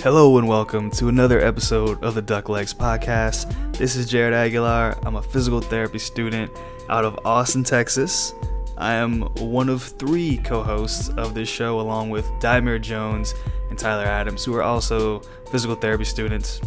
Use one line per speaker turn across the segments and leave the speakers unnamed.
Hello and welcome to another episode of the Duck Legs Podcast. This is Jared Aguilar. I'm a physical therapy student out of Austin, Texas. I am one of three co-hosts of this show along with Daimir Jones and Tyler Adams, who are also physical therapy students.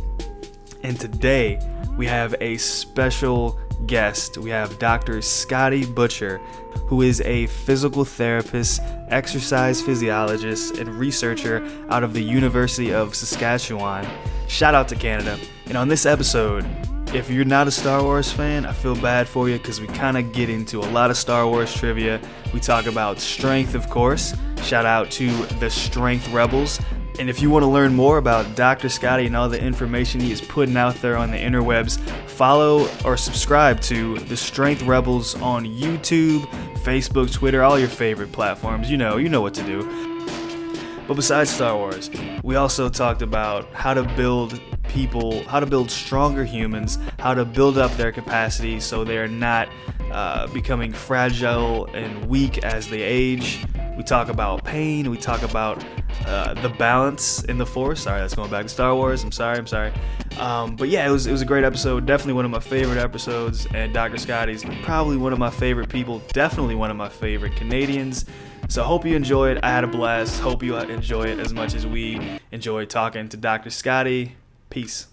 And today we have a special guest. We have Dr. Scotty Butcher, who is a physical therapist, exercise physiologist, and researcher out of the University of Saskatchewan. Shout out to Canada. And on this episode, if you're not a Star Wars fan, I feel bad for you because we kind of get into a lot of Star Wars trivia. We talk about strength, of course. Shout out to the Strength Rebels. And if you want to learn more about Dr. Scotty and all the information he is putting out there on the interwebs, follow or subscribe to the Strength Rebels on YouTube, Facebook, Twitter, all your favorite platforms. You know what to do. But besides Star Wars, we also talked about how to build people, how to build stronger humans, how to build up their capacity so they're not becoming fragile and weak as they age. We talk about pain. We talk about the balance in the Force. Sorry, that's going back to Star Wars. I'm sorry. But yeah, it was a great episode. Definitely one of my favorite episodes. And Dr. Scotty's probably one of my favorite people. Definitely one of my favorite Canadians. So I hope you enjoy it. I had a blast. Hope you enjoy it as much as we enjoyed talking to Dr. Scotty. Peace.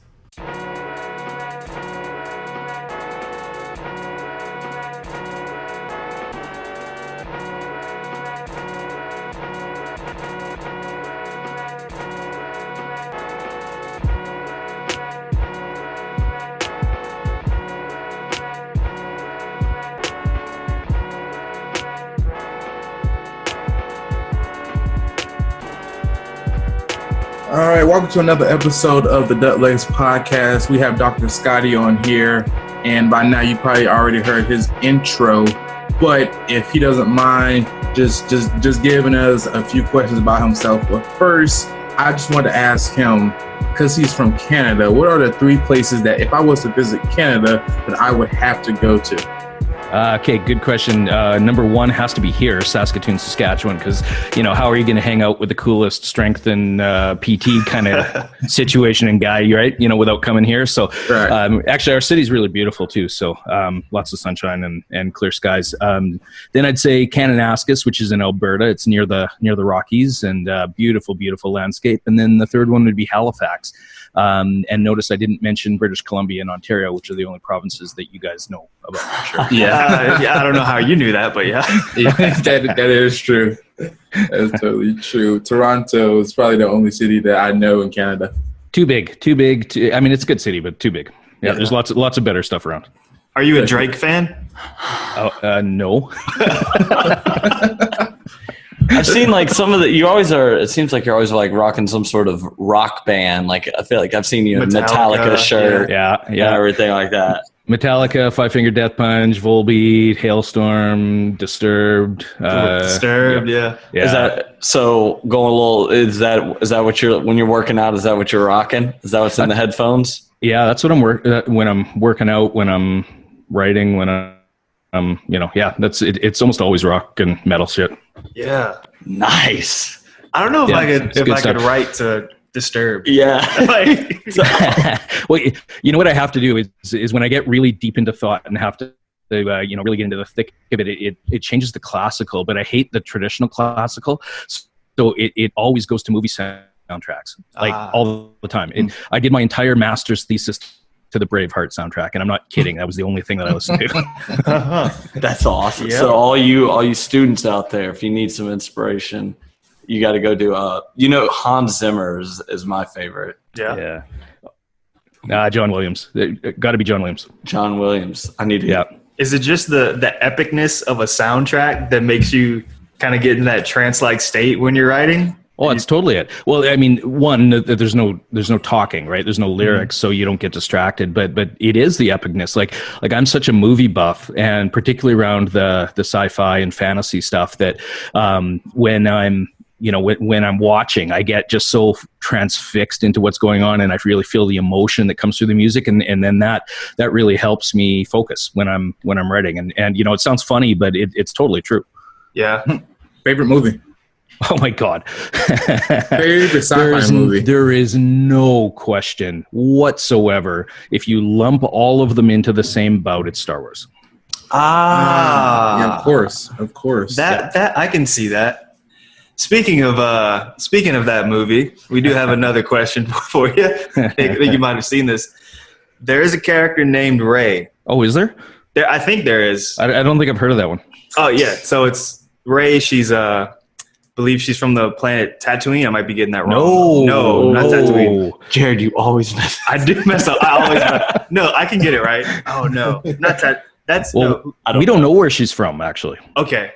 All right, welcome to another episode of the Duck Legs Podcast. We have Dr. Scotty on here, and by now you probably already heard his intro. But if he doesn't mind, just giving us a few questions about himself. But first, I just want to ask him, because he's from Canada, what are the three places that if I was to visit Canada that I would have to go to?
Okay, good question. Number one has to be here, Saskatoon, Saskatchewan, because, how are you going to hang out with the coolest strength and PT kind of situation and guy, right? Without coming here. So
right.
Actually, our city's really beautiful too. So lots of sunshine and clear skies. Then I'd say Kananaskis, which is in Alberta. It's near the Rockies and beautiful, beautiful landscape. And then the third one would be Halifax. And notice I didn't mention British Columbia and Ontario, which are the only provinces that you guys know about, I'm sure.
Yeah, I don't know how you knew that, but yeah.
That is true. That is totally true. Toronto is probably the only city that I know in Canada.
Too big. I mean, it's a good city, but too big. Yeah, there's lots of better stuff around.
Are you a Drake fan?
No.
I've seen like some of the, you always are, it seems like you're always like rocking some sort of rock band. Like I feel like I've seen you in Metallica shirt.
Yeah.
And everything like that.
Metallica, Five Finger Death Punch, Volbeat, Hailstorm, Disturbed.
Disturbed, yeah.
Is that, so going a little, is that what you're, when you're working out, is that what you're rocking? Is that what's in the headphones?
Yeah, that's what when I'm working out, when I'm writing, when I'm, that's it. It's almost always rock and metal shit.
Yeah.
Nice.
I don't know if I could write to Disturbed.
Yeah.
Well, what I have to do is when I get really deep into thought and have to, really get into the thick of it, it changes to classical, but I hate the traditional classical. So it always goes to movie soundtracks, all the time. I did my entire master's thesis to the Braveheart soundtrack, and I'm not kidding. That was the only thing that I listened to.
That's awesome.
Yep.
So all you students out there, if you need some inspiration, you got to go do Hans Zimmer is my favorite.
Yeah.
John Williams. Got to be John Williams.
John Williams. I need to.
Yeah.
Is it just the epicness of a soundtrack that makes you kind of get in that trance-like state when you're writing?
Oh, that's totally it. Well, I mean, one, there's no talking, right? There's no lyrics, so you don't get distracted. But it is the epicness. Like I'm such a movie buff, and particularly around the sci-fi and fantasy stuff, that when I'm when I'm watching, I get just so transfixed into what's going on, and I really feel the emotion that comes through the music, and then that really helps me focus when I'm writing. And it sounds funny, but it's totally true.
Yeah.
Favorite movie?
Oh my God.
Favorite sci-fi movie.
There is no question whatsoever. If you lump all of them into the same bout, it's Star Wars.
Yeah, of course.
That I can see that. Speaking of that movie, we do have another question for you. I think you might have seen this. There is a character named Rey.
Oh, is there?
I think there is.
I don't think I've heard of that one.
Oh yeah, so it's Rey. She's believe she's from the planet Tatooine. I might be getting that wrong. No, not Tatooine.
Jared, you always mess up.
I do mess up. I always mess up. No, I can get it right. Oh no, not that. That's
well, no. We don't know where she's from actually.
Okay,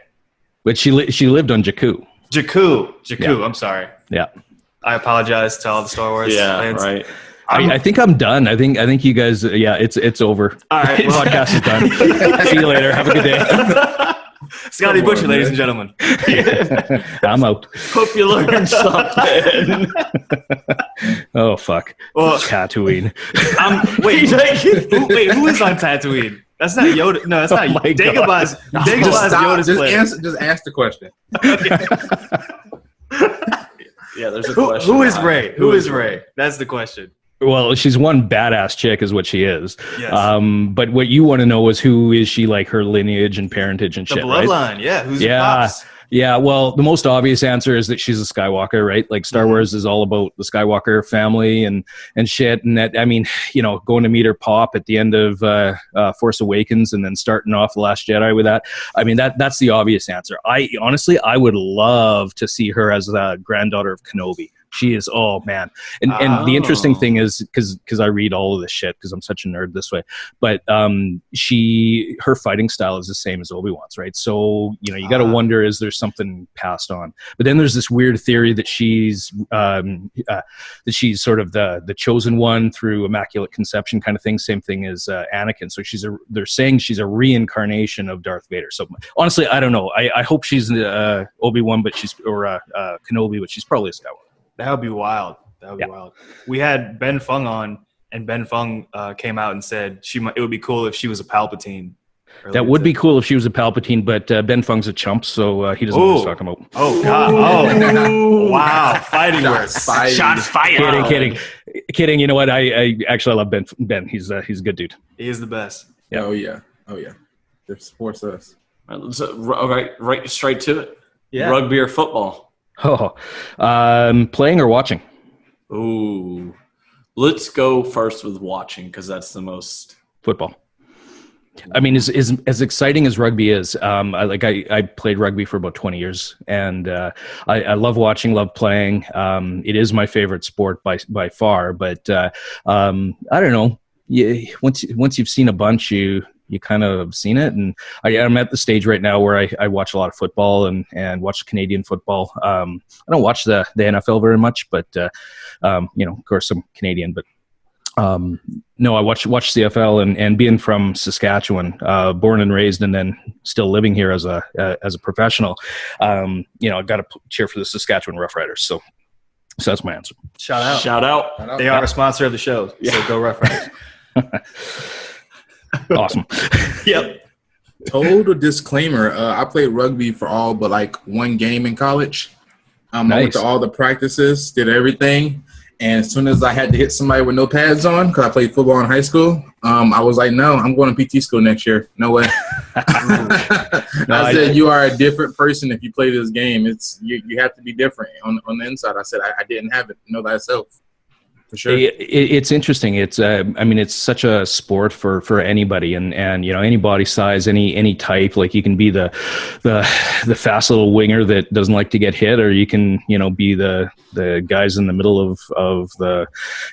but she lived on Jakku.
Jakku.
Yeah.
I'm sorry.
Yeah,
I apologize to all the Star Wars fans.
Right.
I think I'm done. I think you guys. Yeah, it's over.
All right, well,
podcast is done. See you later. Have a good day.
Scotty Butcher, ladies and gentlemen.
I'm out.
Hope you learned something.
Oh fuck.
Well,
Tatooine.
Wait, who is on Tatooine? That's not Yoda. No, that's not Dagobah's. Dagobah's Yoda's planet.
Just ask the question.
Yeah, there's a question.
Who is Rey? Who is Rey? That's the question.
Well, she's one badass chick is what she is.
Yes.
But what you want to know is who is she, like her lineage and parentage and shit,
bloodline,
right?
yeah. Who's your pops?
Yeah, well, the most obvious answer is that she's a Skywalker, right? Like Star Wars is all about the Skywalker family and shit. And that, I mean, you know, going to meet her pop at the end of Force Awakens and then starting off The Last Jedi with that. I mean, that's the obvious answer. I would love to see her as the granddaughter of Kenobi. She is, oh man. And the interesting thing is, because I read all of this shit because I'm such a nerd this way, but her fighting style is the same as Obi-Wan's, right? So, you know, you got to wonder, is there something passed on? But then there's this weird theory that she's sort of the chosen one through Immaculate Conception kind of thing. Same thing as Anakin. So they're saying she's a reincarnation of Darth Vader. So honestly, I don't know. I hope she's Obi-Wan, or Kenobi, but she's probably a Skywalker.
That would be wild. Wild. We had Ben Fung on, and Ben Fung came out and said it would be cool if she was a Palpatine.
That would be cool if she was a Palpatine, but Ben Fung's a chump, so he doesn't know what he's talking about.
Oh, God. Oh, wow. Fighting words. Shots fired.
Kidding. You know what? I actually love Ben. He's a good dude.
He is the best.
Yeah.
Oh, yeah. They're supports us.
Right straight to it.
Yeah.
Rugby or football?
Oh, playing or watching?
Ooh, let's go first with watching because that's the most
football. I mean, as exciting as rugby is, I played rugby for about 20 years, and I love watching, love playing. It is my favorite sport by far, but I don't know. Once you've seen a bunch, you kind of have seen it. And I'm at the stage right now where I watch a lot of football and watch Canadian football. I don't watch the NFL very much, but, you know, of course I'm Canadian, but no, I watch CFL and being from Saskatchewan, born and raised, and then still living here as a professional, you know, I've got to cheer for the Saskatchewan Roughriders. So that's my answer.
Shout out. They are a sponsor of the show. Yeah. So go Roughriders.
Awesome.
Yep.
Total disclaimer. I played rugby for all but like one game in college.
Nice.
I went to all the practices, did everything. And as soon as I had to hit somebody with no pads on, because I played football in high school, I was like, no, I'm going to PT school next year. No way. I said, you are a different person if you play this game. It's you have to be different on the inside. I said, I didn't have it. Know thyself. For sure.
It's interesting. It's I mean, it's such a sport for anybody, and you know, any body size, any type. Like you can be the fast little winger that doesn't like to get hit, or you can, you know, be the guys in the middle of the,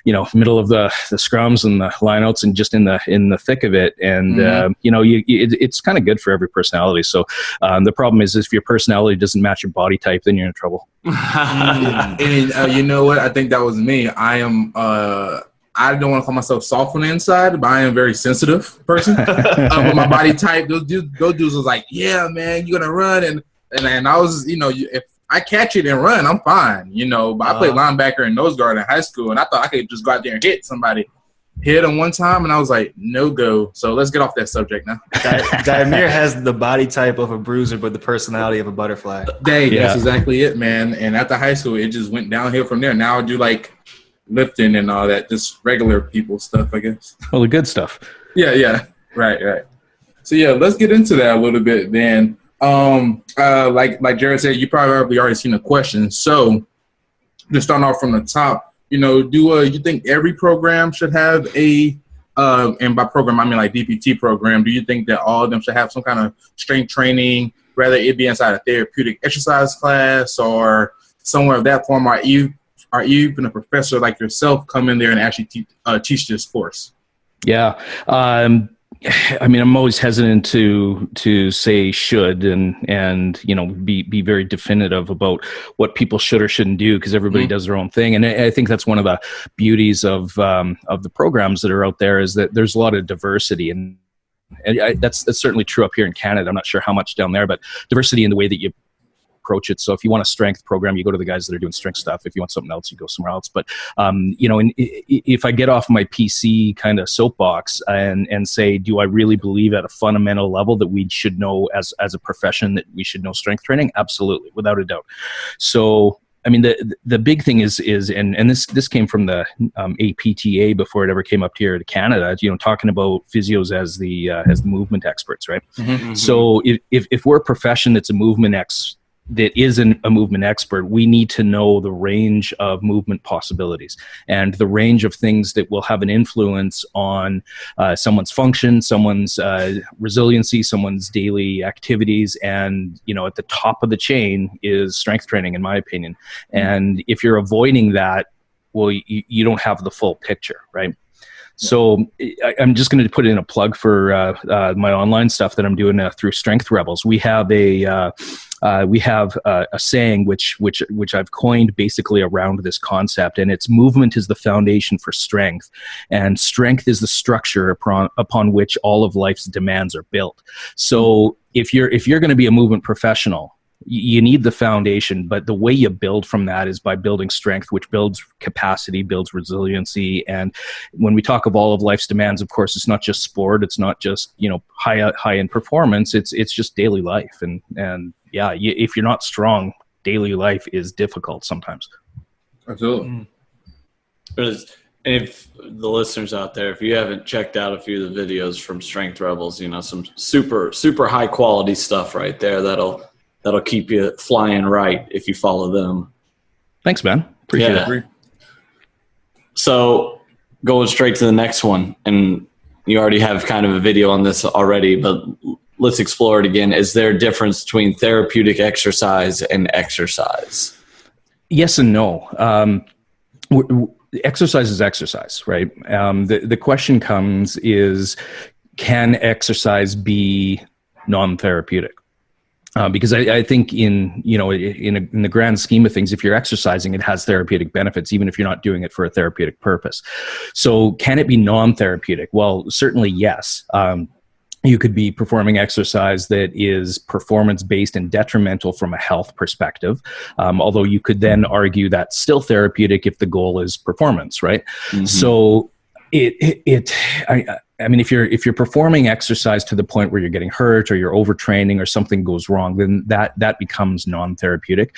you know, middle of the scrums and the lineouts and just in the thick of it. And you know, it's kind of good for every personality. So the problem is if your personality doesn't match your body type, then you're in trouble.
And you know what? I think that was me. I am. I don't want to call myself soft on the inside, but I am a very sensitive person. With my body type, those dudes was like, "Yeah, man, you're gonna run," and I was, you know, if I catch it and run, I'm fine, you know. But I played linebacker and nose guard in high school, and I thought I could just go out there and hit somebody. hit him one time, and I was like, no go. So let's get off that subject now.
Diamir has the body type of a bruiser, but the personality of a butterfly.
That's exactly it, man. And after high school, it just went downhill from there. Now I do like lifting and all that, just regular people stuff, I guess.
Well, the good stuff.
Yeah. Right. So yeah, let's get into that a little bit then. Like Jared said, you probably already seen the question. So just starting off from the top, do you think every program should have a and by program I mean like DPT program? Do you think that all of them should have some kind of strength training, whether it be inside a therapeutic exercise class or somewhere of that form? Are you even a professor like yourself come in there and actually teach this course?
Yeah. I mean, I'm always hesitant to say should and be very definitive about what people should or shouldn't do, because everybody does their own thing. And I think that's one of the beauties of the programs that are out there, is that there's a lot of diversity, and that's certainly true up here in Canada. I'm not sure how much down there, but diversity in the way that you approach it. So if you want a strength program, you go to the guys that are doing strength stuff. If you want something else, you go somewhere else. But if I get off my PC kind of soapbox and say, do I really believe at a fundamental level that we should know as a profession that we should know strength training? Absolutely, without a doubt. So I mean, the big thing is and this came from the APTA before it ever came up here to Canada. Talking about physios as the movement experts, right? Mm-hmm. So if we're a profession that's a movement that isn't a movement expert, we need to know the range of movement possibilities and the range of things that will have an influence on someone's function, someone's resiliency, someone's daily activities. And, at the top of the chain is strength training, in my opinion. And if you're avoiding that, well, you don't have the full picture, right? So I'm just going to put in a plug for my online stuff that I'm doing through Strength Rebels. We have a saying which I've coined basically around this concept, and it's movement is the foundation for strength, and strength is the structure upon which all of life's demands are built. So if you're going to be a movement professional, you need the foundation, but the way you build from that is by building strength, which builds capacity, builds resiliency. And when we talk of all of life's demands, of course, it's not just sport, it's not just high end performance, it's just daily life. And if you're not strong, daily life is difficult sometimes.
Absolutely.
And if the listeners out there, if you haven't checked out a few of the videos from Strength Rebels, some super super high quality stuff right there that'll keep you flying right if you follow them.
Thanks, man. Appreciate it.
So going straight to the next one, and you already have kind of a video on this already, but let's explore it again. Is there a difference between therapeutic exercise and exercise?
Yes and no. Exercise is exercise, right? The question comes is, can exercise be non-therapeutic? Because I think in the grand scheme of things, if you're exercising, it has therapeutic benefits, even if you're not doing it for a therapeutic purpose. So can it be non-therapeutic? Well, certainly yes. You could be performing exercise that is performance-based and detrimental from a health perspective, although you could then argue that's still therapeutic if the goal is performance, right? Mm-hmm. So I mean, if you're performing exercise to the point where you're getting hurt or you're overtraining or something goes wrong, then that becomes non-therapeutic.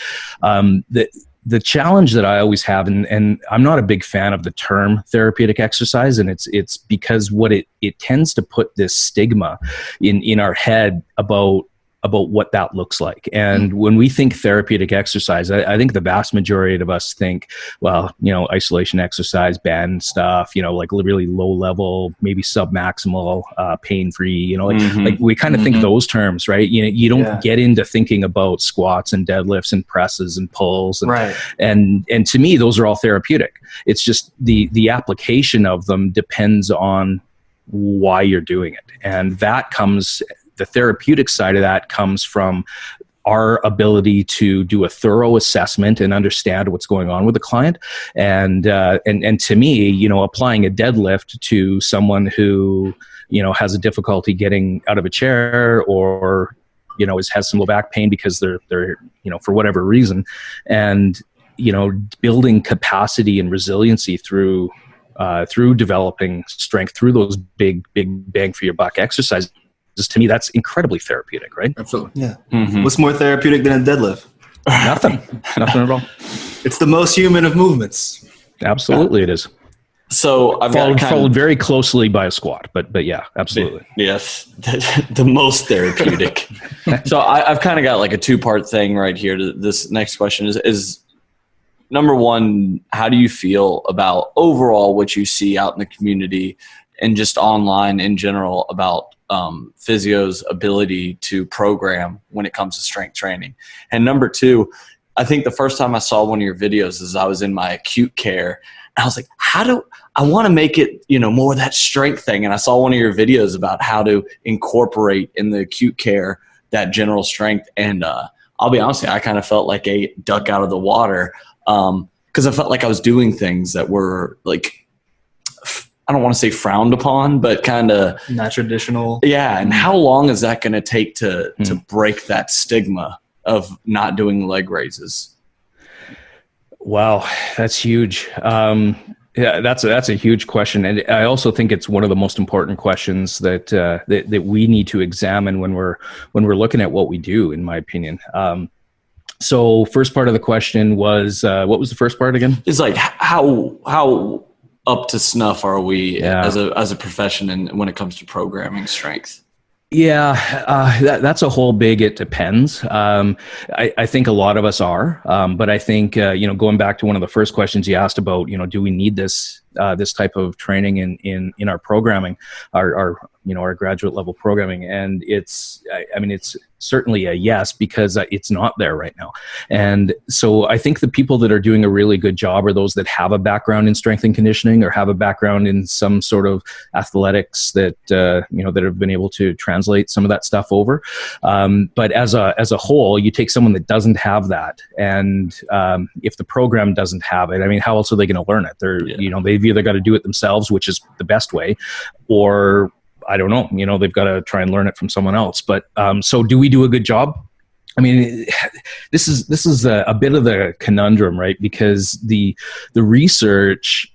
The challenge that I always have, and I'm not a big fan of the term therapeutic exercise, and it's because what it tends to put this stigma in our head about what that looks like. And when we think therapeutic exercise, I think the vast majority of us think, well, isolation exercise, band stuff, like really low level, maybe submaximal, pain-free, like we kind of think those terms, right? You don't get into thinking about squats and deadlifts and presses and pulls. And,
right.
And to me, those are all therapeutic. It's just the application of them depends on why you're doing it. And the therapeutic side of that comes from our ability to do a thorough assessment and understand what's going on with the client. And to me, applying a deadlift to someone who, has a difficulty getting out of a chair or, has some low back pain because they're for whatever reason, and, building capacity and resiliency through through developing strength, through those big bang for your buck exercises, to me, that's incredibly therapeutic, right?
Absolutely.
Yeah. What's more therapeutic than a deadlift?
Nothing at all.
It's the most human of movements.
Absolutely, it is.
So I've
followed very closely by a squat, but yeah, absolutely.
Yes, the most therapeutic. So I've kind of got like a two-part thing right here. This next question is number one, how do you feel about overall what you see out in the community and just online in general about physio's ability to program when it comes to strength training? And number two, I think the first time I saw one of your videos is I was in my acute care. And I was like, I want to make it, more of that strength thing. And I saw one of your videos about how to incorporate in the acute care that general strength. And I'll be honest with you, I kind of felt like a duck out of the water because I felt like I was doing things that were like, I don't want to say frowned upon, but kind of
not traditional.
Yeah. And how long is that going to take to break that stigma of not doing leg raises?
Wow, that's huge. Yeah, that's a huge question, and I also think it's one of the most important questions that we need to examine when we're looking at what we do, in my opinion. So, first part of the question was what was the first part again?
It's like how up to snuff are we as a profession and when it comes to programming strength?
Yeah, that's a whole big, it depends. I think a lot of us are, but I think, going back to one of the first questions you asked about, do we need this type of training in our programming, our graduate level programming? And it's certainly a yes, because it's not there right now. And so I think the people that are doing a really good job are those that have a background in strength and conditioning or have a background in some sort of athletics that have been able to translate some of that stuff over. But as a whole, you take someone that doesn't have that, and if the program doesn't have it, how else are they going to learn it? They've either got to do it themselves, which is the best way, or I don't know, they've got to try and learn it from someone else. But so do we do a good job? This is a bit of the conundrum, right? Because the research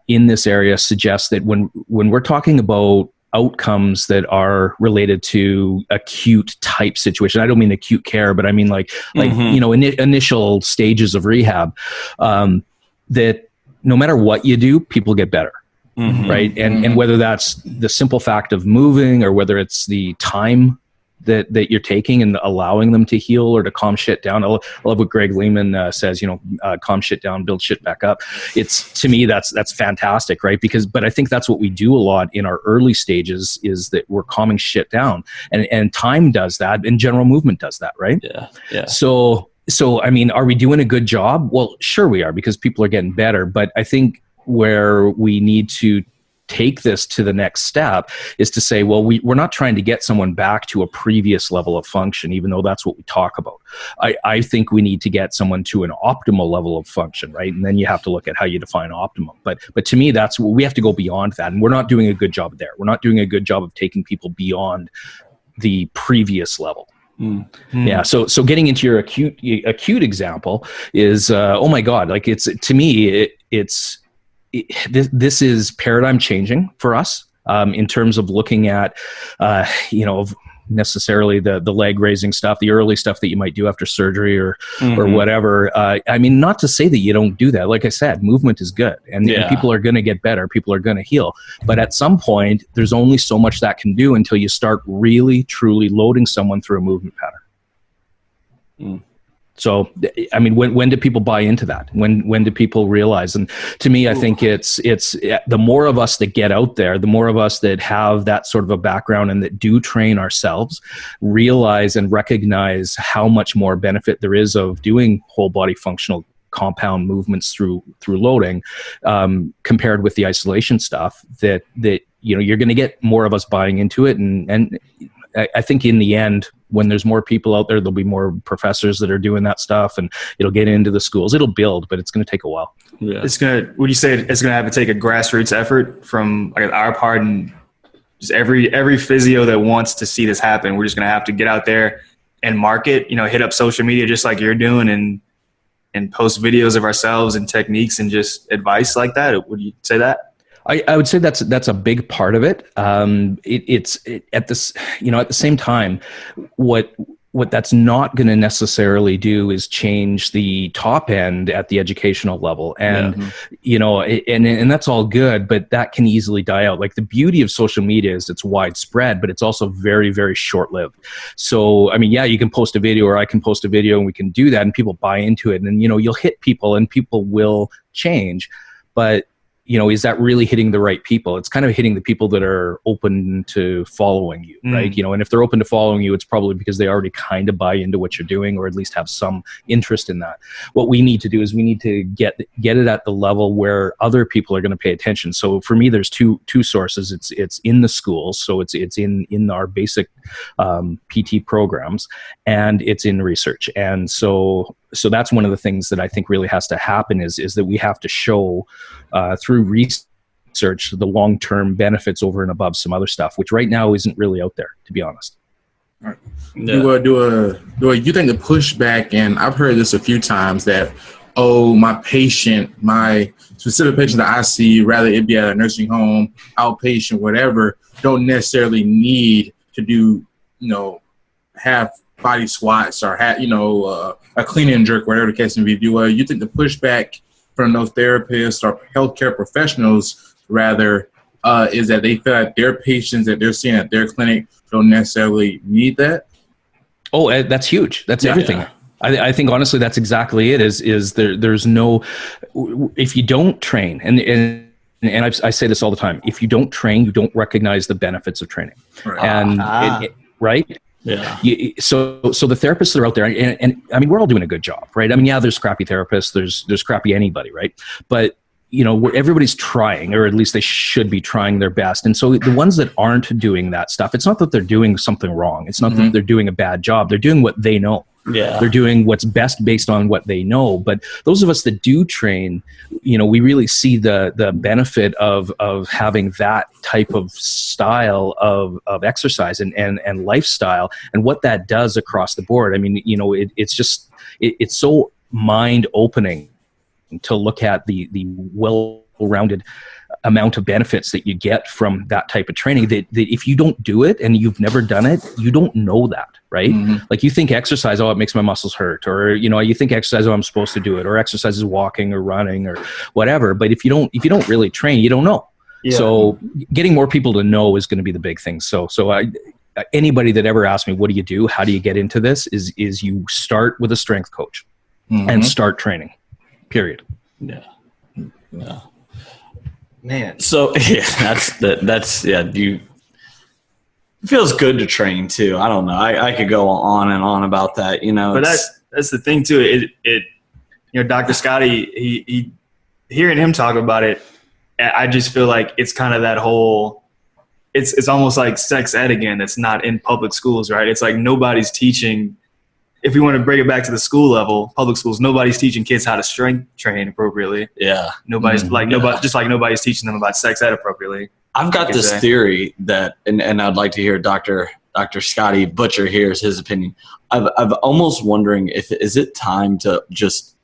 in this area suggests that when we're talking about outcomes that are related to acute type situation, I don't mean acute care, but I mean like initial stages of rehab, that no matter what you do, people get better. Mm-hmm. Right. And whether that's the simple fact of moving or whether it's the time that you're taking and allowing them to heal or to calm shit down. I love what Greg Lehman says, calm shit down, build shit back up. To me, that's fantastic. Right. But I think that's what we do a lot in our early stages, is that we're calming shit down, and time does that, and general movement does that. Right.
Yeah. Yeah.
So, are we doing a good job? Well, sure we are, because people are getting better. But I think where we need to take this to the next step is to say, well, we're not trying to get someone back to a previous level of function, even though that's what we talk about. I think we need to get someone to an optimal level of function, right? And then you have to look at how you define optimum. But to me, we have to go beyond that, and we're not doing a good job there. We're not doing a good job of taking people beyond the previous level. Mm-hmm. Yeah. So getting into your acute example is, oh my God, like to me, this is paradigm changing for us in terms of looking at, necessarily the leg raising stuff, the early stuff that you might do after surgery or whatever. Not to say that you don't do that. Like I said, movement is good, and people are going to get better. People are going to heal. But at some point, there's only so much that can do until you start really, truly loading someone through a movement pattern. Mm. So, when do people buy into that? When do people realize? And to me, I think it's the more of us that get out there, the more of us that have that sort of a background and that do train ourselves, realize and recognize how much more benefit there is of doing whole body functional compound movements through loading, compared with the isolation stuff. That you're going to get more of us buying into it, and I think in the end, when there's more people out there, there'll be more professors that are doing that stuff, and it'll get into the schools. It'll build, but it's going to take a while.
Yeah. Would you say it's going to have to take a grassroots effort from our part, and just every physio that wants to see this happen? We're just going to have to get out there and market, hit up social media just like you're doing, and post videos of ourselves and techniques and just advice like that. Would you say that?
I would say that's a big part of it. It's at this, at the same time, what that's not going to necessarily do is change the top end at the educational level. And, and that's all good, but that can easily die out. Like, the beauty of social media is it's widespread, but it's also very, very short-lived. So, I mean, yeah, you can post a video, or I can post a video, and we can do that, and people buy into it. And, you'll hit people, and people will change. But is that really hitting the right people? It's kind of hitting the people that are open to following you, right? And if they're open to following you, it's probably because they already kind of buy into what you're doing, or at least have some interest in that. What we need to do is we need to get it at the level where other people are going to pay attention. So for me, there's two sources. It's in the schools, so it's in our basic PT programs, and it's in research. And so that's one of the things that I think really has to happen is that we have to show through research the long-term benefits over and above some other stuff, which right now isn't really out there, to be honest.
All right. Yeah. Do you think the pushback, and I've heard this a few times, that, my specific patient that I see, rather it be at a nursing home, outpatient, whatever, don't necessarily need to do, have body squats or have, a clean and jerk, whatever the case may be. Do you think the pushback from those therapists or healthcare professionals, rather, is that they feel like their patients that they're seeing at their clinic don't necessarily need that? Oh,
that's huge. That's everything. Yeah. I think honestly, that's exactly it. There's no, if you don't train, and I say this all the time, if you don't train, you don't recognize the benefits of training. Right. And right? Yeah. So the therapists that are out there, and I mean, we're all doing a good job, right? I mean, yeah, there's crappy therapists, there's crappy anybody, right? But everybody's trying, or at least they should be trying their best. And so the ones that aren't doing that stuff, it's not that they're doing something wrong. It's not that they're doing a bad job. They're doing what they know. Yeah. They're doing what's best based on what they know. But those of us that do train, we really see the benefit of having that type of style of exercise and lifestyle, and what that does across the board. I mean, it's so mind opening to look at the well-rounded amount of benefits that you get from that type of training, that if you don't do it and you've never done it, you don't know that, right? Like, you think exercise, it makes my muscles hurt, or you think exercise, I'm supposed to do it, or exercise is walking or running or whatever. But if you don't really train, you don't know. Yeah. So getting more people to know is going to be the big thing. So anybody that ever asks me, what do you do? How do you get into this? Is you start with a strength coach and start training, period.
Yeah. Man, so that's it feels good to train too. I don't know. I could go on and on about that,
But that's the thing too. Dr. Scotty, he hearing him talk about it, I just feel like it's kind of that whole, it's almost like sex ed again. That's not in public schools, right? It's like nobody's teaching. If we want to bring it back to the school level, public schools, nobody's teaching kids how to strength train appropriately. Yeah. Nobody's nobody's teaching them about sex ed appropriately.
I've got this theory that, and I'd like to hear Dr. Scotty Butcher here's his opinion. I've almost wondering is it time to just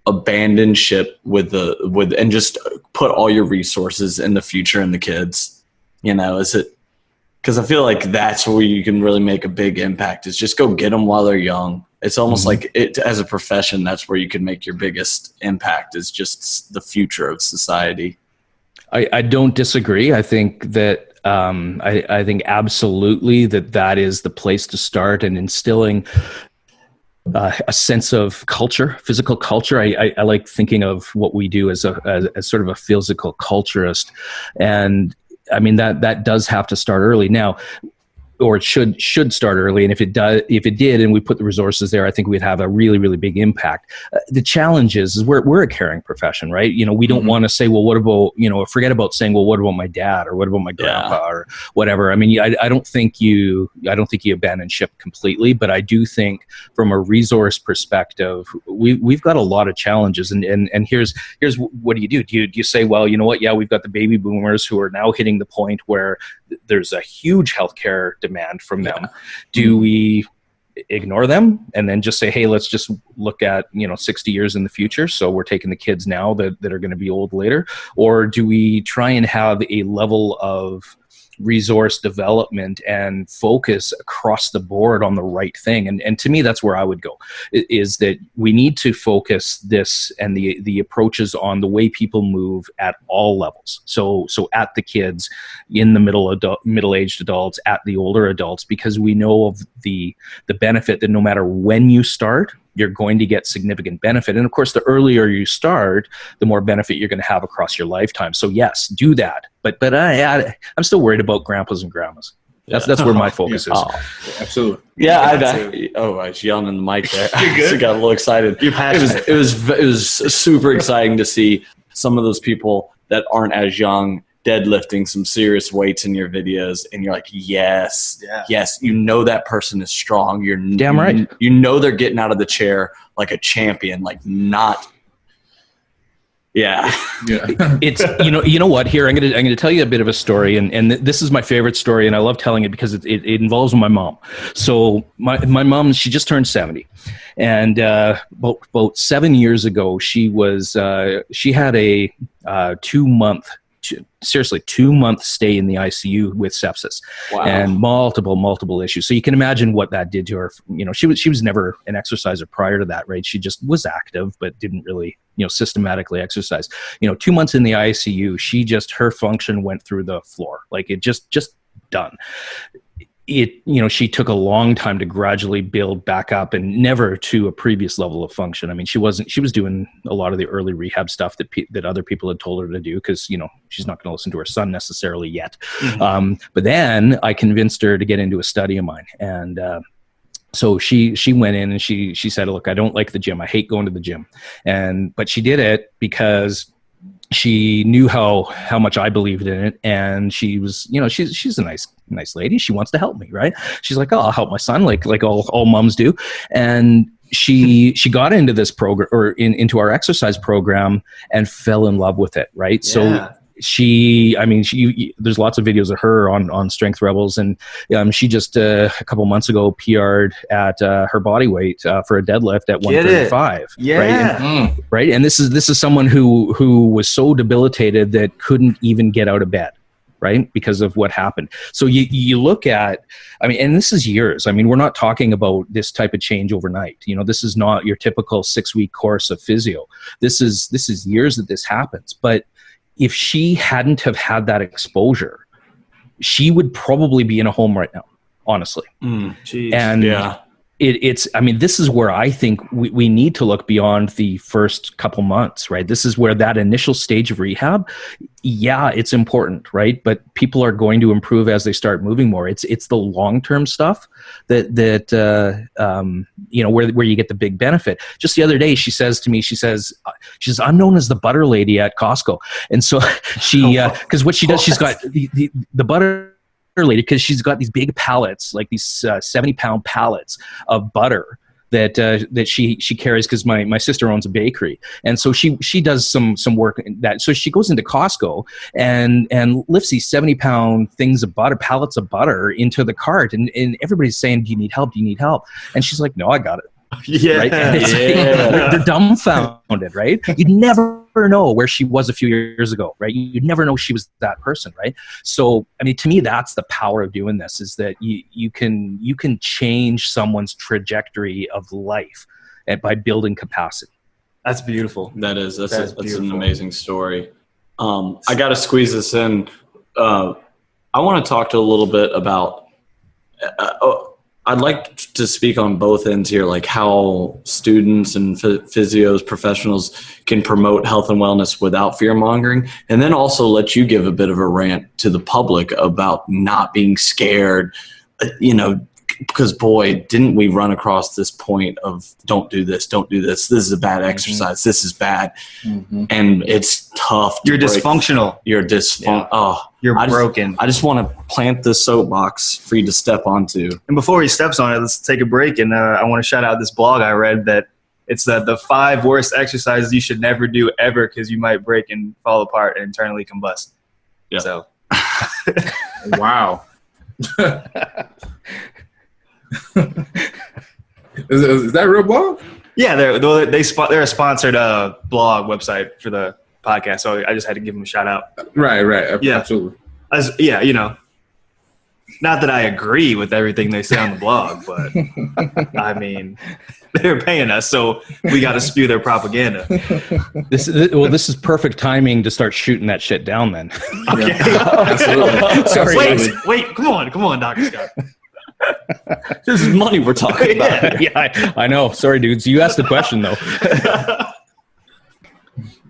abandon ship and just put all your resources in the future and the kids? Is it? Because I feel like that's where you can really make a big impact, is just go get them while they're young. It's almost like it as a profession, that's where you can make your biggest impact, is just the future of society.
I don't disagree. I think that I think absolutely that is the place to start, and instilling a sense of culture, physical culture. I like thinking of what we do as sort of a physical culturist. And I mean, that does have to start early now, or it should start early. And if it did, and we put the resources there, I think we'd have a really, really big impact. The challenge is we're a caring profession, right? We don't want to say, well, what about, forget about saying, well, what about my dad, or what about my grandpa, or whatever. I mean, I don't think you abandon ship completely, but I do think from a resource perspective, we've got a lot of challenges. And here's what do you do? Do you say, well, you know what? Yeah, we've got the baby boomers who are now hitting the point where there's a huge healthcare demand from them. Do we ignore them and then just say, hey, let's just look at, 60 years in the future. So we're taking the kids now that are going to be old later. Or do we try and have a level of resource development and focus across the board on the right thing? And to me, that's where I would go, is that we need to focus this and the approaches on the way people move at all levels. So at the kids, in the middle-aged adults, at the older adults, because we know of the benefit that no matter when you start, you're going to get significant benefit. And of course, the earlier you start, the more benefit you're going to have across your lifetime. So yes, do that. But I'm still worried about grandpas and grandmas. That's where my focus is.
Oh, absolutely.
Yeah, I was yelling in the mic there. I just got a little excited. It was super exciting to see some of those people that aren't as young deadlifting some serious weights in your videos, and you're like, yes, that person is strong. You're
damn right.
They're getting out of the chair like a champion, like not. Yeah.
It's you know what, here I'm gonna tell you a bit of a story, and this is my favorite story, and I love telling it because it involves my mom. So my mom, she just turned 70, and about 7 years ago she had a 2 month stay in the ICU with sepsis.
Wow.
And multiple issues. So you can imagine what that did to her. She was never an exerciser prior to that, right? She just was active, but didn't really, systematically exercise. 2 months in the ICU, her function went through the floor. Like it just done. She took a long time to gradually build back up and never to a previous level of function. I mean, she was doing a lot of the early rehab stuff that other people had told her to do, because, she's not going to listen to her son necessarily yet. Mm-hmm. But then I convinced her to get into a study of mine. And, so she went in and she said, look, I don't like the gym. I hate going to the gym. But she did it because she knew how much I believed in it. And she was, she's a nice lady. She wants to help me, right? She's like, oh, I'll help my son, like all moms do. And she got into this program, or into our exercise program, and fell in love with it, right? Yeah. So there's lots of videos of her on Strength Rebels, and she just a couple months ago PR'd at her body weight for a deadlift at 135.
Yeah.
Right? Right. And this is someone who was so debilitated that couldn't even get out of bed, right? Because of what happened. So you look at, and this is years. We're not talking about this type of change overnight. This is not your typical 6-week course of physio. This is years that this happens. But if she hadn't have had that exposure, she would probably be in a home right now, honestly. And yeah. This is where I think we need to look beyond the first couple months, right? This is where that initial stage of rehab, yeah, it's important, right? But people are going to improve as they start moving more. It's the long-term stuff that where you get the big benefit. Just the other day, she says to me, she says, I'm known as the butter lady at Costco. And so because what she does, she's got the butter lady, because she's got these big pallets, like these 70-pound pallets of butter that she carries, because my sister owns a bakery, and so she does some work in that. So she goes into Costco and lifts these 70-pound things of butter, pallets of butter, into the cart, and everybody's saying, do you need help? And she's like, no, I got it.
Yeah,
right? They're dumbfounded, right? You'd never know where she was a few years ago, right? You'd never know she was that person, right? So, to me, that's the power of doing this, is that you can change someone's trajectory of life by building capacity.
That's beautiful.
That's an amazing story. I got to squeeze this in. I want to talk to a little bit about. I'd like to speak on both ends here, like how students and physios, professionals can promote health and wellness without fear-mongering, and then also let you give a bit of a rant to the public about not being scared, because boy, didn't we run across this point of don't do this, this is a bad exercise, this is bad, and it's tough.
You're dysfunctional.
You're dysfunctional. Oh,
you're broken.
I just want to plant this soapbox for you to step onto.
And before he steps on it, let's take a break, and I want to shout out this blog I read that it's the 5 worst exercises you should never do ever, because you might break and fall apart and internally combust.
Yeah.
So.
Wow. Is that a real blog?
Yeah, they're a sponsored blog website for the podcast, so I just had to give them a shout out.
Right.
Yeah.
Absolutely.
Not that I agree with everything they say on the blog, but I mean, they're paying us, so we got to spew their propaganda.
This is perfect timing to start shooting that shit down then.
Okay.
Absolutely.
Sorry.
Wait, come on, Dr. Scott.
This is money we're talking about.
Yeah, I know. Sorry, dudes. You asked the question, though.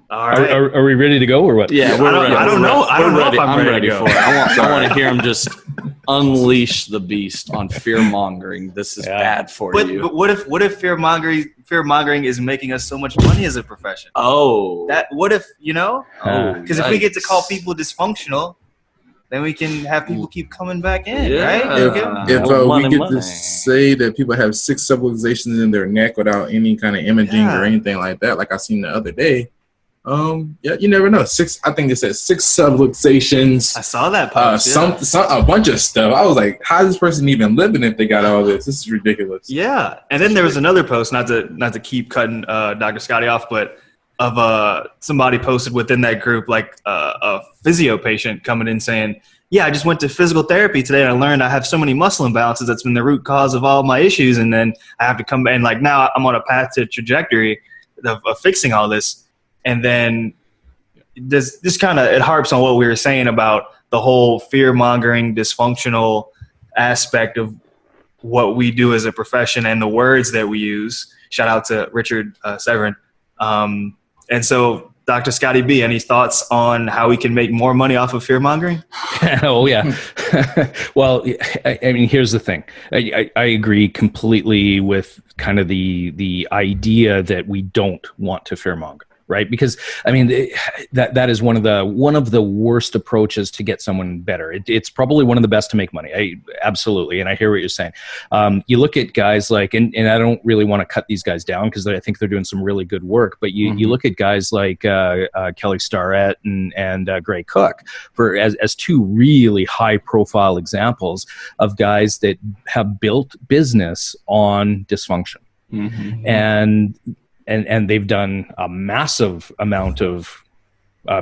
All right.
Are we ready to go or what?
Yeah, we're ready.
I don't know if I'm ready to go.
for it. I want to hear him just unleash the beast on fear mongering. This is bad for you.
But what if fear mongering is making us so much money as a profession? What if because if we get to call people dysfunctional, then we can have people keep coming back in, right?
If we get to say that people have 6 subluxations in their neck without any kind of imaging or anything like that, like I seen the other day. You never know. 6, I think it says 6 subluxations.
I saw that post.
A bunch of stuff. I was like, how is this person even living if they got all this? This is ridiculous.
Yeah. And then there was another post, not to keep cutting Dr. Scotty off, but of somebody posted within that group, like a physio patient coming in saying, yeah, I just went to physical therapy today and I learned I have so many muscle imbalances. That's been the root cause of all my issues. And then I have to come back and like now I'm on a path to trajectory of fixing all this. And then this kind of, it harps on what we were saying about the whole fear-mongering, dysfunctional aspect of what we do as a profession and the words that we use. Shout out to Richard Severin. And so, Dr. Scotty B, any thoughts on how we can make more money off of fear-mongering?
Oh, yeah. Well, I mean, here's the thing. I agree completely with kind of the idea that we don't want to fear-monger. Right, because I mean that is one of the worst approaches to get someone better. It's probably one of the best to make money. Absolutely, and I hear what you're saying. You look at guys like, and I don't really want to cut these guys down because I think they're doing some really good work. But you look at guys like Kelly Starrett and Gray Cook as 2 really high profile examples of guys that have built business on dysfunction, and they've done a massive amount of,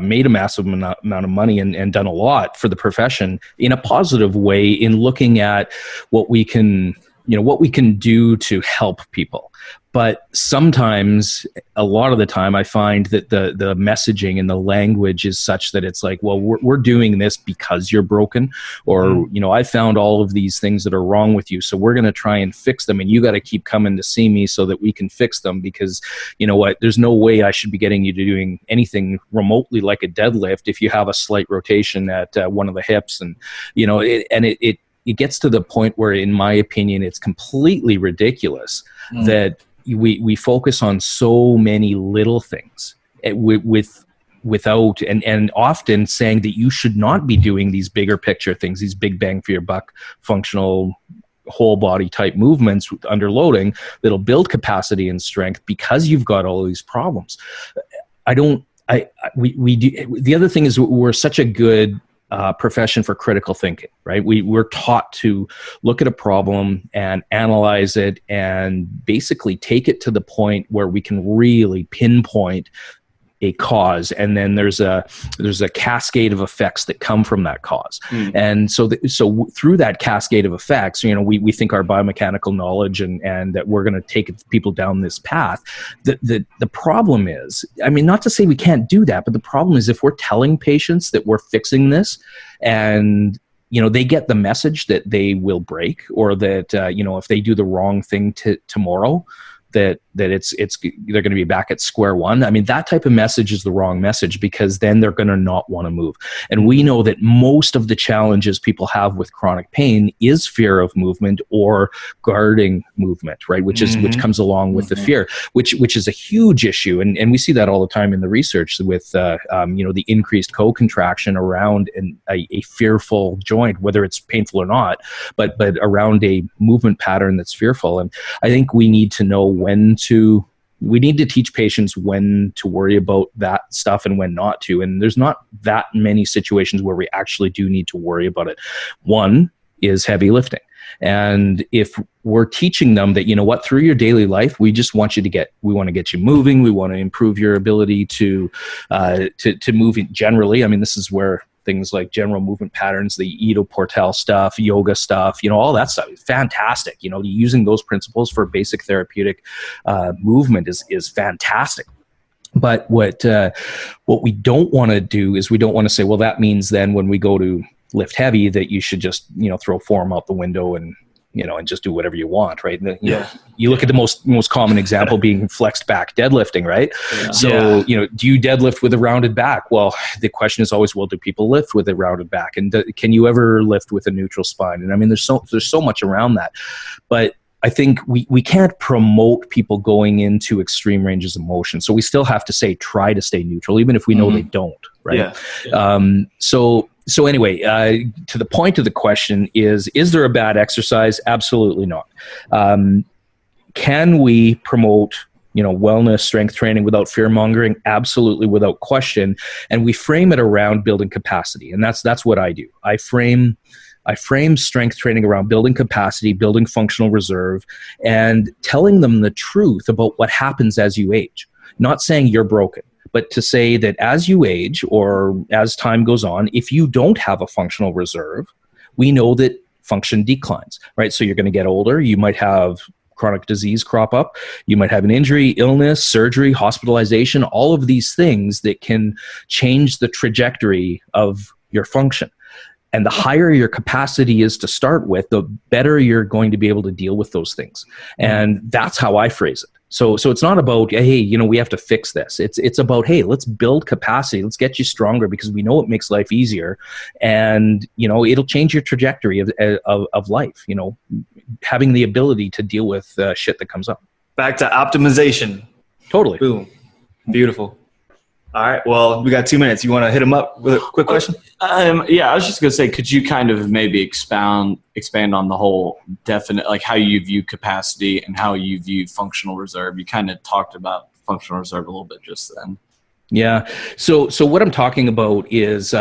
made a massive amount of money and done a lot for the profession in a positive way in looking at what we can do to help people. But sometimes, a lot of the time, I find that the messaging and the language is such that it's like, well, we're doing this because you're broken, or, I found all of these things that are wrong with you, so we're going to try and fix them, and you got to keep coming to see me so that we can fix them, because you know what, there's no way I should be getting you to doing anything remotely like a deadlift if you have a slight rotation at one of the hips, and it gets to the point where, in my opinion, it's completely ridiculous that we focus on so many little things without and often saying that you should not be doing these bigger picture things, these big bang for your buck functional whole body type movements under loading that'll build capacity and strength because you've got all these problems. We do. The other thing is we're such a good profession for critical thinking, right? We're taught to look at a problem and analyze it and basically take it to the point where we can really pinpoint a cause, and then there's a cascade of effects that come from that cause. And so through that cascade of effects, we think our biomechanical knowledge and that we're going to take people down this path. The problem is, I mean, not to say we can't do that, but the problem is if we're telling patients that we're fixing this and they get the message that they will break, or that if they do the wrong thing tomorrow, that they're going to be back at square one. I mean, that type of message is the wrong message, because then they're going to not want to move. And we know that most of the challenges people have with chronic pain is fear of movement or guarding movement, right? Which comes along with the fear, which is a huge issue. And we see that all the time in the research with, the increased co-contraction around a fearful joint, whether it's painful or not, but around a movement pattern that's fearful. And I think we need to know we need to teach patients when to worry about that stuff and when not to. And there's not that many situations where we actually do need to worry about it. One is heavy lifting. And if we're teaching them that, you know what, through your daily life, we just want we want to get you moving. We want to improve your ability to move generally. I mean, this is where things like general movement patterns, the Ido Portal stuff, yoga stuff, you know, all that stuff is fantastic. You know, using those principles for basic therapeutic movement is fantastic. But what we don't want to do is we don't want to say, well, that means then when we go to lift heavy that you should just, you know, throw form out the window and, you know, and just do whatever you want, right? And you look at the most common example being flexed back deadlifting, right? Yeah. So, you know, do you deadlift with a rounded back? Well, the question is always, well, do people lift with a rounded back? And can you ever lift with a neutral spine? And I mean, there's so much around that. But I think we can't promote people going into extreme ranges of motion. So we still have to say, try to stay neutral, even if we know they don't, right? So anyway, to the point of the question is there a bad exercise? Absolutely not. Can we promote, you know, wellness, strength training without fear mongering? Absolutely, without question. And we frame it around building capacity. And that's what I do. I frame strength training around building capacity, building functional reserve, and telling them the truth about what happens as you age. Not saying you're broken, but to say that as you age or as time goes on, if you don't have a functional reserve, we know that function declines, right? So you're going to get older. You might have chronic disease crop up. You might have an injury, illness, surgery, hospitalization, all of these things that can change the trajectory of your function. And the higher your capacity is to start with, the better you're going to be able to deal with those things. And that's how I phrase it. So it's not about, hey, you know, we have to fix this. It's about, hey, let's build capacity. Let's get you stronger because we know it makes life easier. And, you know, it'll change your trajectory of life, you know, having the ability to deal with shit that comes up.
Back to optimization.
Totally.
Boom. Beautiful. All right. Well, we got 2 minutes. You want to hit them up with a quick question?
Yeah, I was just going to say, could you kind of maybe expand on the whole definite, like how you view capacity and how you view functional reserve? You kind of talked about functional reserve a little bit just then.
Yeah. So what I'm talking about is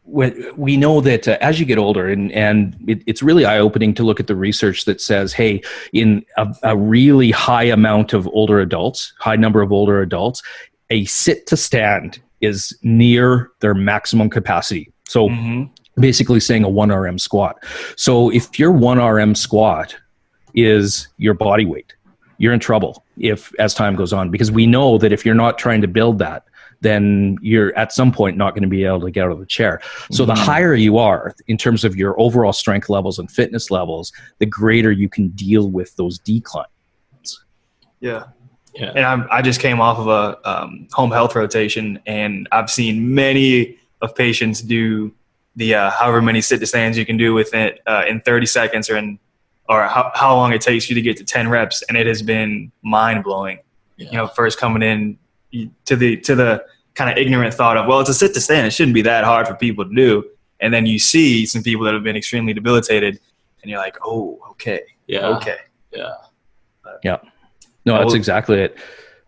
we know that as you get older, and it's really eye-opening to look at the research that says, hey, in a really high amount of older adults, high number of older adults, a sit to stand is near their maximum capacity. So basically saying a 1 RM squat. So if your 1 RM squat is your body weight, you're in trouble as time goes on, because we know that if you're not trying to build that, then you're at some point not going to be able to get out of the chair. So the higher you are in terms of your overall strength levels and fitness levels, the greater you can deal with those declines.
Yeah. Yeah. And I just came off of a home health rotation, and I've seen many of patients do the however many sit to stands you can do with it in 30 seconds or how long it takes you to get to 10 reps, and it has been mind blowing. Yeah. You know, first coming in to the kind of ignorant thought of, well, it's a sit to stand, it shouldn't be that hard for people to do, and then you see some people that have been extremely debilitated, and you're like, oh, okay, okay,
yeah. No, that's exactly it.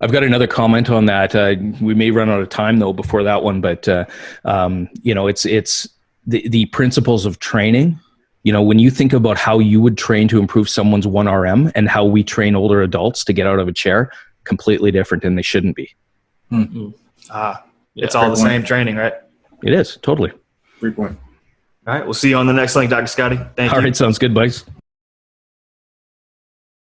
I've got another comment on that. We may run out of time though before that one, but you know, it's the principles of training. You know, when you think about how you would train to improve someone's 1 RM and how we train older adults to get out of a chair, completely different, and they shouldn't be.
It's all the same training, right?
It is, totally.
3 point.
All right, we'll see you on the next link, Dr. Scotty. Thank you.
All right, sounds good, boys.